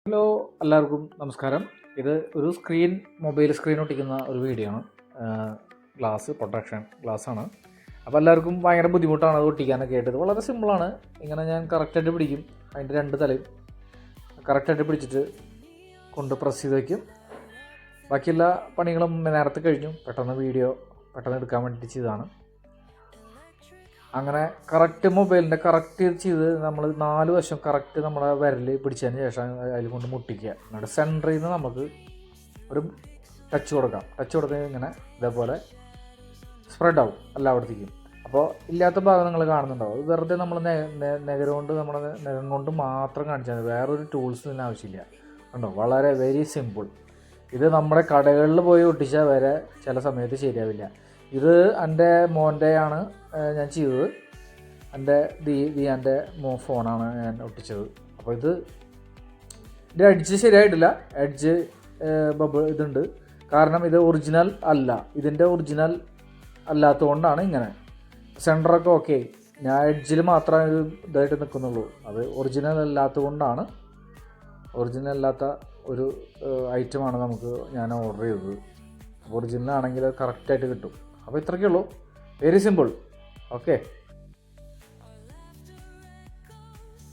Hello, എല്ലാവർക്കും നമസ്കാരം. ഇത് ഒരു മൊബൈൽ സ്ക്രീൻ ഒട്ടിക്കുന്ന ഒരു വീഡിയോ ആണ്. ഗ്ലാസ് പ്രൊട്ടക്ഷൻ ഗ്ലാസ്സാണ്. അപ്പോൾ എല്ലാവർക്കും ഭയങ്കര ബുദ്ധിമുട്ടാണ് അത് ഒട്ടിക്കാനൊക്കെ ആയിട്ട്. ഇത് വളരെ സിമ്പിളാണ്. ഇങ്ങനെ ഞാൻ കറക്റ്റായിട്ട് പിടിക്കും. അതിൻ്റെ രണ്ട് തലയും കറക്റ്റായിട്ട് പിടിച്ചിട്ട് കൊണ്ട് പ്രസ് ചെയ്ത് വയ്ക്കും. ബാക്കിയെല്ലാ പണികളും നേരത്തെ കഴിഞ്ഞു. പെട്ടെന്ന് എടുക്കാൻ വേണ്ടിയിട്ട് ചെയ്തതാണ്. അങ്ങനെ കറക്റ്റ് മൊബൈലിൻ്റെ കറക്റ്റ് ചെയ്ത് നമ്മൾ 4 വശം കറക്റ്റ് നമ്മുടെ വിരൽ പിടിച്ചതിന് ശേഷം അതിൽ കൊണ്ട് മുട്ടിക്കുക. എന്നിട്ട് സെൻറ്ററിൽ നിന്ന് നമുക്ക് ഒരു ടച്ച് കൊടുക്കാം. ടച്ച് കൊടുത്ത് ഇങ്ങനെ ഇതേപോലെ സ്പ്രെഡ് ആവും എല്ലായിടത്തേക്കും. അപ്പോൾ ഇല്ലാത്ത ഭാഗം നിങ്ങൾ കാണുന്നുണ്ടാവും. അത് വെറുതെ നമ്മൾ നഖം കൊണ്ട് മാത്രം കാണിച്ചാൽ മതി. വേറൊരു ടൂൾസ് ഇതിന് ആവശ്യമില്ല. കണ്ടോ, വളരെ വെരി സിമ്പിൾ. ഇത് നമ്മുടെ കടകളിൽ പോയി ഒട്ടിച്ചാൽ വരെ ചില സമയത്ത് ശരിയാവില്ല. ഇത് എൻ്റെ മോൻ്റെയാണ് ഞാൻ ചെയ്തത്. എൻ്റെ ദിയാൻ്റെ ഫോണാണ് ഞാൻ ഒട്ടിച്ചത്. അപ്പോൾ ഇതിൻ്റെ എഡ്ജ് ശരിയായിട്ടില്ല. എഡ്ജ് ഇതുണ്ട്. കാരണം ഇത് ഒറിജിനൽ അല്ല. ഇതിൻ്റെ ഒറിജിനൽ അല്ലാത്തതുകൊണ്ടാണ് ഇങ്ങനെ. സെൻറ്ററൊക്കെ ഓക്കെ, ഞാൻ എഡ്ജിൽ മാത്രമേ ഇതായിട്ട് നിൽക്കുന്നുള്ളൂ. അത് ഒറിജിനൽ അല്ലാത്തതുകൊണ്ടാണ്. ഒറിജിനൽ അല്ലാത്ത ഒരു ഐറ്റമാണ് ഞാൻ ഓർഡർ ചെയ്തത്. ഒറിജിനൽ ആണെങ്കിൽ അത് കറക്റ്റായിട്ട് കിട്ടും. അപ്പോൾ ഇത്രയൊക്കെ ഉള്ളൂ. Very simple. ഓക്കെ.